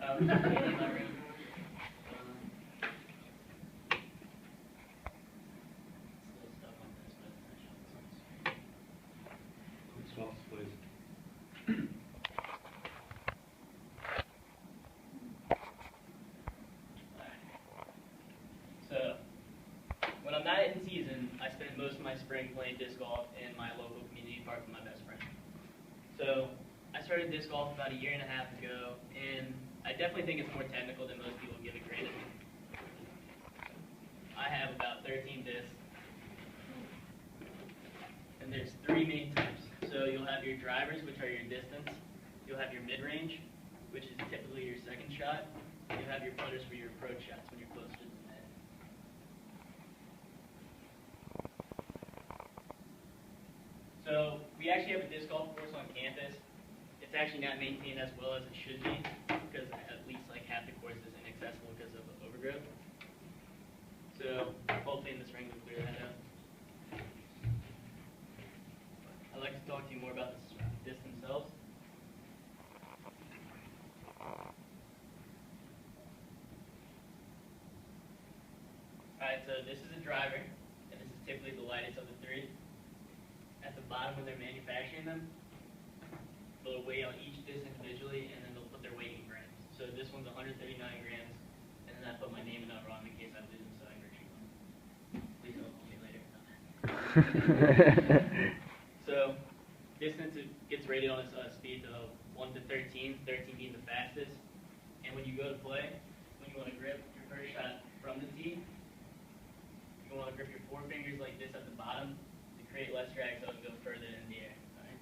In my room. Still stuff on this, but I'm not showing this. Swells, please. So, when I'm not in season, I spend most of my spring playing disc golf in my local community park with my best friend. So, I started disc golf about 1.5 years ago, and I definitely think it's more technical than most people give it credit. I have about 13 discs, and there's 3 main types. So, you'll have your drivers, which are your distance. You'll have your mid-range, which is typically your second shot. You'll have your putters for your approach shots when you're closer to the net. So we actually have a disc golf course on campus. It's actually not maintained as well as it should be because at least like half the course is inaccessible because of overgrowth. So hopefully in the spring we'll clear that out. I'd like to talk to you more about the discs themselves. Alright, so this is a driver, and this is typically the lightest of the 3. At the bottom when they're manufacturing them, they'll weigh on each disc individually, and then they'll put their weight in grams. So this one's 139 grams, and then I put my name and number on in case I lose them so I can retrieve them. Please don't call me later. So distance gets rated on a speed of 1 to 13, 13 being the fastest. And when you go to play, when you want to grip your first shot from the tee, you want to grip your forefingers like this at the bottom to create less drag so it can go further in the air. Right?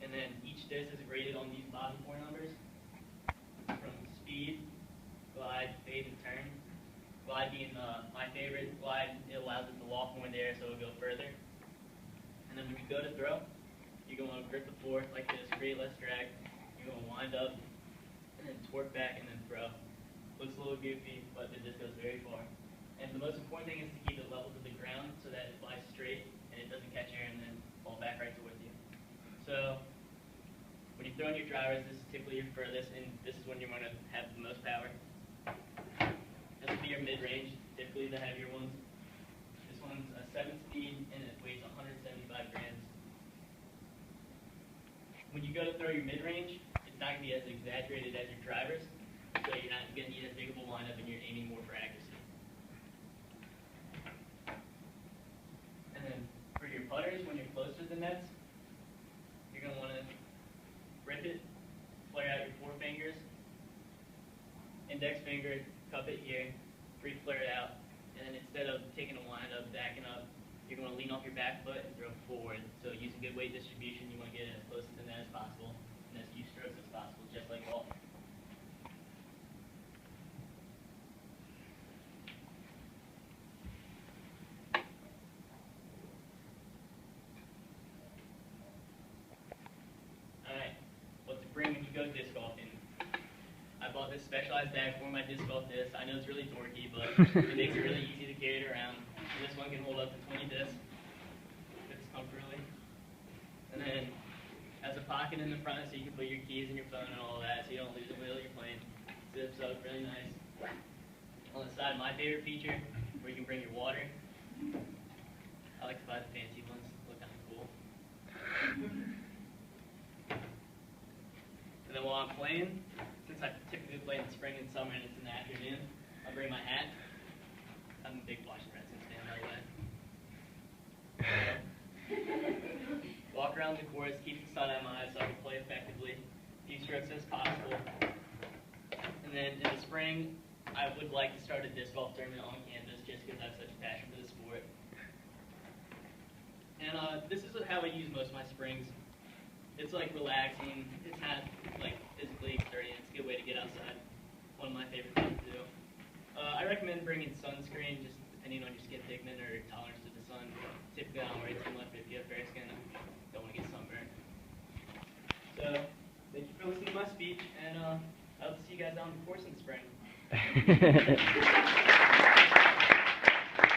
And then each disc is rated on these bottom 4 numbers from speed, glide, fade, and turn. Glide being my favorite. Glide, it allows it to walk more in the air so it'll go further. And then when you go to throw, you're going to grip the floor like this, create less drag. You're going to wind up and then torque back and then throw. Looks a little goofy, but the disc goes very far. And the most important thing is to keep it level to the ground so that it flies straight and it doesn't catch air and then fall back right towards you. So when you're throwing your drivers, this is typically your furthest, and this is when you're going to have the most power. This will be your mid-range, typically the heavier ones. This one's a 7-speed and it weighs 175 grams. When you go to throw your mid-range, it's not going to be as exaggerated as your drivers, so you're not going to need as big of a windup and you're aiming more for accuracy. And then for your putters, when you're closer to the nets, you're going to want to grip it, flare out your forefingers, index finger, cup it here, flare it out, and then instead of taking a wind up, backing up, you're going to lean off your back foot and throw forward. So use a good weight distribution. You want to get it as close to the net as possible and as few strokes as possible, just like golf. Alright, what to bring when you go disc golfing. I bought this specialized bag for my disc golf disc. I know it's really dorky, but it makes it really easy to carry it around. This one can hold up to 20 discs. Fits comfortably. And then has a pocket in the front so you can put your keys and your phone and all that so you don't lose it while you're playing. Zips up really nice. On the side, my favorite feature, where you can bring your water. I like to buy the fancy ones. Look kind of cool. And then while I'm playing, since I typically play in the spring and summer and it's in the afternoon, I'll bring my hat. I'm a big Washington Redskins fan, by the way. Walk around the course, keep the sun out of my eyes so I can play effectively. Few strokes as possible. And then in the spring, I would like to start a disc golf tournament on campus just because I have such a passion for the sport. And this is how I use most of my springs. It's like relaxing. It's not like physically exerting. It's a good way to get outside. One of my favorite things to do. I recommend bringing sunscreen, just depending on your skin pigment or tolerance to the sun. Typically, I don't worry too much, but if you have fair skin, I don't want to get sunburned. So, thank you for listening to my speech, and I hope to see you guys out on the course in the spring.